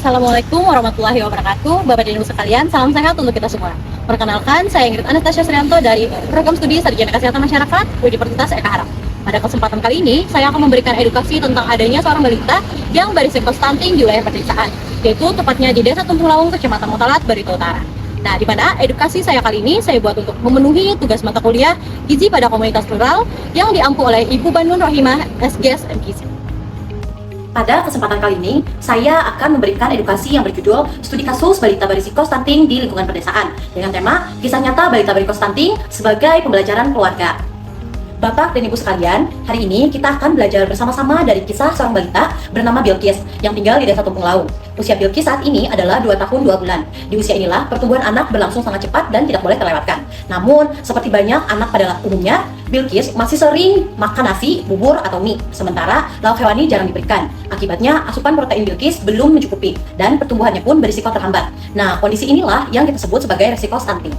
Assalamualaikum warahmatullahi wabarakatuh. Bapak dan Ibu sekalian, salam sehat untuk kita semua. Perkenalkan, saya Ingrid Anastasia Srianto dari Program Studi Sarjana Kesehatan Masyarakat Universitas Eka Haram. Pada kesempatan kali ini, saya akan memberikan edukasi tentang adanya seorang balita yang berisiko stunting di wilayah pedesaan, yaitu tepatnya di Desa Tumpung Lawung, Kecamatan Motalat, Barito Utara. Nah, di mana edukasi saya kali ini saya buat untuk memenuhi tugas mata kuliah Gizi pada Komunitas Rural yang diampu oleh Ibu Banun Rohimah, SGS MGizi. Pada kesempatan kali ini, saya akan memberikan edukasi yang berjudul Studi Kasus Balita Berisiko Stunting di Lingkungan Pedesaan dengan tema Kisah Nyata Balita Berisiko Stunting sebagai Pembelajaran Keluarga. Bapak dan Ibu sekalian, hari ini kita akan belajar bersama-sama dari kisah seorang balita bernama Bilqis yang tinggal di Desa Tumpung Lawung. Usia Bilqis saat ini adalah 2 tahun 2 bulan. Di usia inilah pertumbuhan anak berlangsung sangat cepat dan tidak boleh terlewatkan. Namun, seperti banyak anak pada umumnya, Bilqis masih sering makan nasi, bubur, atau mie, sementara lauk hewani jarang diberikan. Akibatnya, asupan protein Bilqis belum mencukupi dan pertumbuhannya pun berisiko terhambat. Nah, kondisi inilah yang kita sebut sebagai resiko stunting.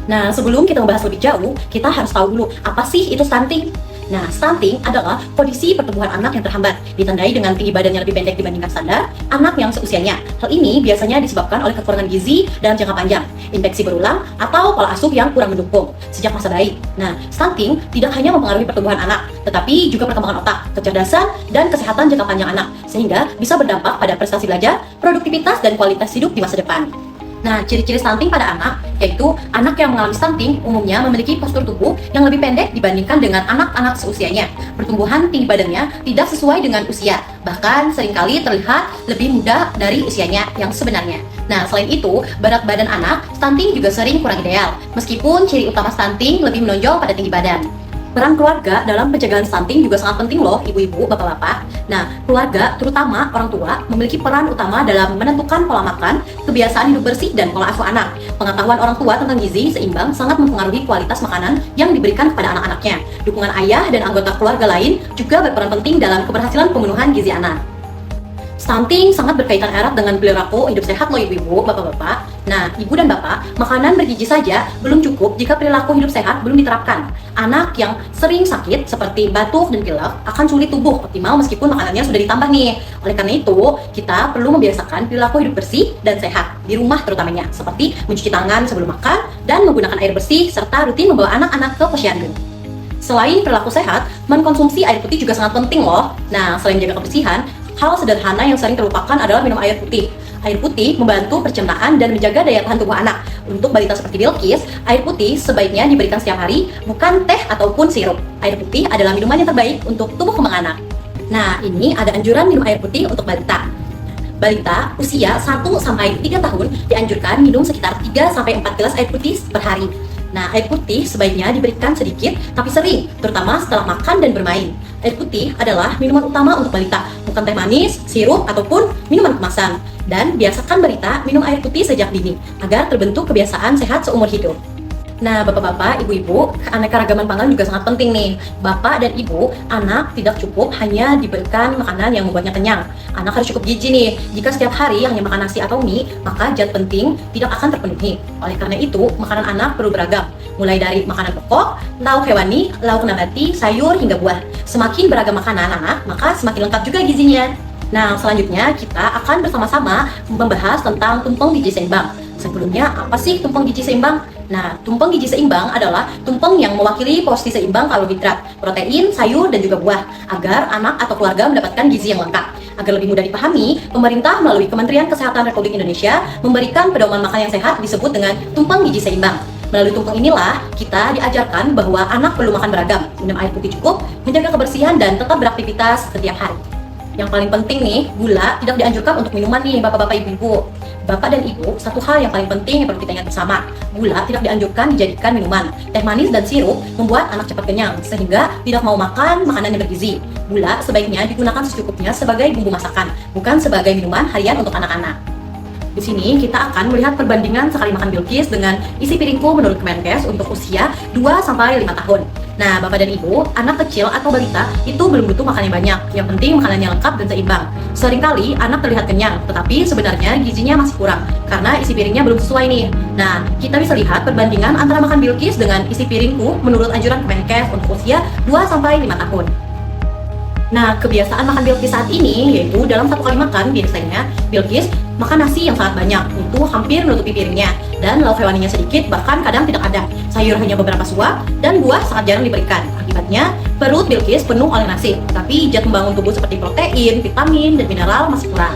Nah, sebelum kita membahas lebih jauh, kita harus tahu dulu apa sih itu stunting. Nah, stunting adalah kondisi pertumbuhan anak yang terhambat, ditandai dengan tinggi badan yang lebih pendek dibandingkan standar anak yang seusianya. Hal ini biasanya disebabkan oleh kekurangan gizi dalam jangka panjang, infeksi berulang, atau pola asuh yang kurang mendukung sejak masa bayi. Nah, stunting tidak hanya mempengaruhi pertumbuhan anak, tetapi juga perkembangan otak, kecerdasan, dan kesehatan jangka panjang anak, sehingga bisa berdampak pada prestasi belajar, produktivitas, dan kualitas hidup di masa depan. Nah, ciri-ciri stunting pada anak, yaitu anak yang mengalami stunting umumnya memiliki postur tubuh yang lebih pendek dibandingkan dengan anak-anak seusianya. Pertumbuhan tinggi badannya tidak sesuai dengan usia, bahkan seringkali terlihat lebih muda dari usianya yang sebenarnya. Nah, selain itu, berat badan anak, stunting juga sering kurang ideal, meskipun ciri utama stunting lebih menonjol pada tinggi badan. Peran keluarga dalam pencegahan stunting juga sangat penting loh, ibu-ibu, bapak-bapak. Nah, keluarga, terutama orang tua, memiliki peran utama dalam menentukan pola makan, kebiasaan hidup bersih, dan pola asuh anak. Pengetahuan orang tua tentang gizi seimbang sangat mempengaruhi kualitas makanan yang diberikan kepada anak-anaknya. Dukungan ayah dan anggota keluarga lain juga berperan penting dalam keberhasilan pemenuhan gizi anak. Stunting sangat berkaitan erat dengan perilaku hidup sehat loh ibu-ibu, bapak-bapak. Nah, ibu dan bapak, makanan bergizi saja belum cukup jika perilaku hidup sehat belum diterapkan. Anak yang sering sakit seperti batuk dan pilek akan sulit tubuh optimal meskipun makanannya sudah ditambah nih. Oleh karena itu, kita perlu membiasakan perilaku hidup bersih dan sehat di rumah terutamanya, seperti mencuci tangan sebelum makan dan menggunakan air bersih serta rutin membawa anak-anak ke posyandu. Selain perilaku sehat, mengkonsumsi air putih juga sangat penting loh. Nah, selain menjaga kebersihan, hal sederhana yang sering terlupakan adalah minum air putih. Air putih membantu pencernaan dan menjaga daya tahan tubuh anak. Untuk balita seperti Bilqis, air putih sebaiknya diberikan setiap hari, bukan teh ataupun sirup. Air putih adalah minuman yang terbaik untuk tumbuh kembang anak. Nah, ini ada anjuran minum air putih untuk balita. Balita usia 1-3 tahun dianjurkan minum sekitar 3-4 gelas air putih per hari. Nah, air putih sebaiknya diberikan sedikit tapi sering, terutama setelah makan dan bermain. Air putih adalah minuman utama untuk balita, bukan teh manis, sirup, ataupun minuman kemasan. Dan biasakan balita minum air putih sejak dini, agar terbentuk kebiasaan sehat seumur hidup. Nah, bapak-bapak, ibu-ibu, keanekaragaman pangan juga sangat penting nih. Bapak dan ibu, anak tidak cukup hanya diberikan makanan yang membuatnya kenyang. Anak harus cukup gizi nih. Jika setiap hari hanya makan nasi atau mie, maka zat penting tidak akan terpenuhi. Oleh karena itu, makanan anak perlu beragam. Mulai dari makanan pokok, lauk hewani, lauk nabati, sayur, hingga buah. Semakin beragam makanan anak, maka semakin lengkap juga gizinya. Nah, selanjutnya kita akan bersama-sama membahas tentang tumpeng gizi seimbang. Sebelumnya, apa sih tumpeng gizi seimbang? Nah, tumpeng gizi seimbang adalah tumpeng yang mewakili porsi seimbang karbohidrat, protein, sayur, dan juga buah, agar anak atau keluarga mendapatkan gizi yang lengkap. Agar lebih mudah dipahami, pemerintah melalui Kementerian Kesehatan Republik Indonesia memberikan pedoman makan yang sehat disebut dengan tumpeng gizi seimbang. Melalui tumpeng inilah, kita diajarkan bahwa anak perlu makan beragam, minum air putih cukup, menjaga kebersihan, dan tetap beraktivitas setiap hari. Yang paling penting nih, gula tidak dianjurkan untuk minuman nih, bapak-bapak, ibu-ibu. Bapak dan ibu, satu hal yang paling penting yang perlu kita ingat bersama, gula tidak dianjurkan dijadikan minuman. Teh manis dan sirup membuat anak cepat kenyang, sehingga tidak mau makan makanan yang bergizi. Gula sebaiknya digunakan secukupnya sebagai bumbu masakan, bukan sebagai minuman harian untuk anak-anak. Di sini kita akan melihat perbandingan sekali makan Bilqis dengan isi piringku menurut Kemenkes untuk usia 2-5 tahun. Nah, Bapak dan Ibu, anak kecil atau balita itu belum butuh makan yang banyak. Yang penting makanannya lengkap dan seimbang. Seringkali anak terlihat kenyang, tetapi sebenarnya gizinya masih kurang karena isi piringnya belum sesuai nih. Nah, kita bisa lihat perbandingan antara makan Bilqis dengan isi piringku menurut anjuran Kemenkes untuk usia 2-5 tahun. Nah, kebiasaan makan Bilqis saat ini yaitu dalam satu kali makan biasanya Bilqis makan nasi yang sangat banyak, itu hampir menutupi piringnya, dan lauk hewaninya sedikit, bahkan kadang tidak ada. Sayur hanya beberapa suap, dan buah sangat jarang diberikan. Akibatnya, perut Bilqis penuh oleh nasi, tapi zat pembangun tubuh seperti protein, vitamin, dan mineral masih kurang.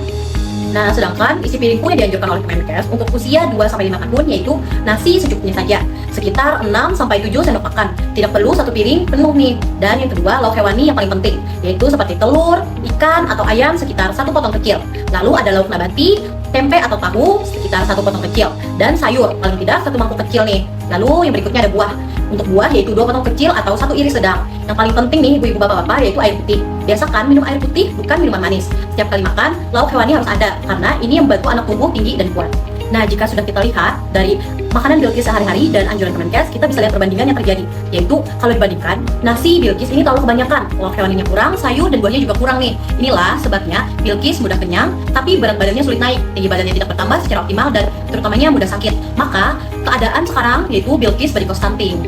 Nah, sedangkan isi piring pun yang dianjurkan oleh Kemenkes untuk usia 2-5 tahun yaitu nasi secukupnya saja, sekitar 6-7 sendok makan. Tidak perlu satu piring penuh nih. Dan yang kedua, lauk hewani yang paling penting, yaitu seperti telur, ikan, atau ayam sekitar 1 potong kecil. Lalu ada lauk nabati, tempe atau tahu sekitar 1 potong kecil, dan sayur paling tidak 1 mangkuk kecil nih. Lalu yang berikutnya ada buah. Untuk buah yaitu 2 potong kecil atau 1 iris sedang. Yang paling penting nih ibu-ibu bapak-bapak yaitu air putih. Biasakan minum air putih, bukan minuman manis. Setiap kali makan, lauk hewani harus ada karena ini yang membantu anak tumbuh tinggi dan kuat. Nah, jika sudah kita lihat dari makanan Bilqis sehari-hari dan anjuran Kemenkes, kita bisa lihat perbandingan yang terjadi. Yaitu kalau dibandingkan, nasi Bilqis ini terlalu kebanyakan, lauk hewaninya kurang, sayur dan buahnya juga kurang nih. Inilah sebabnya Bilqis mudah kenyang, tapi berat badannya sulit naik, tinggi badannya tidak bertambah secara optimal dan terutamanya mudah sakit. Maka keadaan sekarang yaitu Bilqis varicose stunting.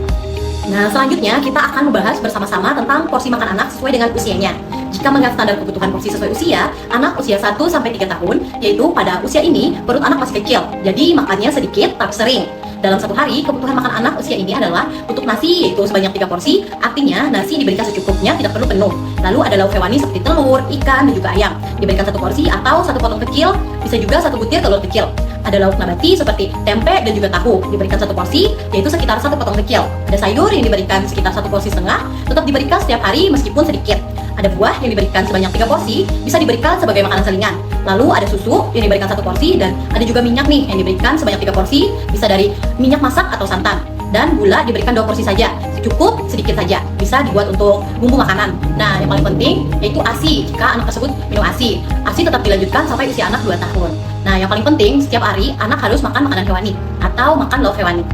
Nah, selanjutnya kita akan membahas bersama-sama tentang porsi makan anak sesuai dengan usianya. Jika melihat standar kebutuhan porsi sesuai usia, anak usia 1-3 tahun, yaitu pada usia ini perut anak masih kecil, jadi makannya sedikit tapi sering. Dalam satu hari, kebutuhan makan anak usia ini adalah untuk nasi yaitu sebanyak 3 porsi, artinya nasi diberikan secukupnya, tidak perlu penuh. Lalu ada lauk hewani seperti telur, ikan, dan juga ayam, diberikan 1 porsi atau 1 potong kecil, bisa juga 1 butir telur kecil. Ada lauk nabati seperti tempe dan juga tahu, diberikan 1 porsi, yaitu sekitar 1 potong kecil. Ada sayur yang diberikan sekitar 1 porsi setengah, tetap diberikan setiap hari meskipun sedikit. Ada buah yang diberikan sebanyak 3 porsi, bisa diberikan sebagai makanan selingan. Lalu ada susu yang diberikan 1 porsi, dan ada juga minyak nih yang diberikan sebanyak 3 porsi, bisa dari minyak masak atau santan. Dan gula diberikan 2 porsi saja, cukup sedikit saja, bisa dibuat untuk bumbu makanan. Nah, yang paling penting yaitu ASI, jika anak tersebut minum ASI. ASI tetap dilanjutkan sampai usia anak 2 tahun. Nah, yang paling penting setiap hari anak harus makan makanan hewani atau makan lauk hewani.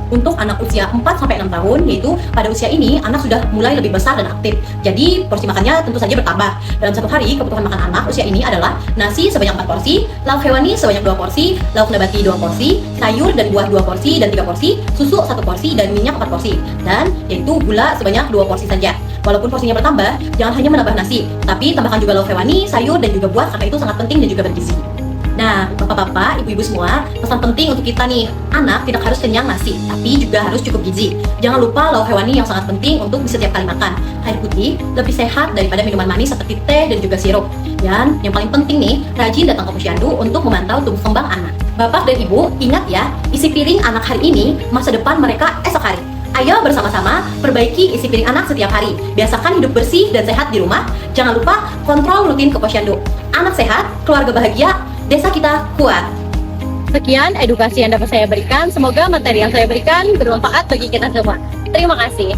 Untuk anak usia 4-6 tahun, yaitu pada usia ini anak sudah mulai lebih besar dan aktif. Jadi porsi makannya tentu saja bertambah. Dalam satu hari, kebutuhan makan anak usia ini adalah nasi sebanyak 4 porsi, lauk hewani sebanyak 2 porsi, lauk nabati 2 porsi, sayur dan buah 2 porsi dan 3 porsi, susu 1 porsi, dan minyak 4 porsi. Dan yaitu gula sebanyak 2 porsi saja. Walaupun porsinya bertambah, jangan hanya menambah nasi, tapi tambahkan juga lauk hewani, sayur, dan juga buah karena itu sangat penting dan juga bergizi. Nah, bapak-bapak, ibu-ibu semua, pesan penting untuk kita nih, anak tidak harus kenyang nasi, tapi juga harus cukup gizi. Jangan lupa lauk hewani yang sangat penting untuk di setiap kali makan. Air putih lebih sehat daripada minuman manis seperti teh dan juga sirup. Dan yang paling penting nih, rajin datang ke posyandu untuk memantau tumbuh kembang anak. Bapak dan ibu, ingat ya, isi piring anak hari ini, masa depan mereka esok hari. Ayo bersama-sama perbaiki isi piring anak setiap hari. Biasakan hidup bersih dan sehat di rumah. Jangan lupa kontrol rutin ke posyandu. Anak sehat, keluarga bahagia, desa kita kuat. Sekian edukasi yang dapat saya berikan. Semoga materi yang saya berikan bermanfaat bagi kita semua. Terima kasih.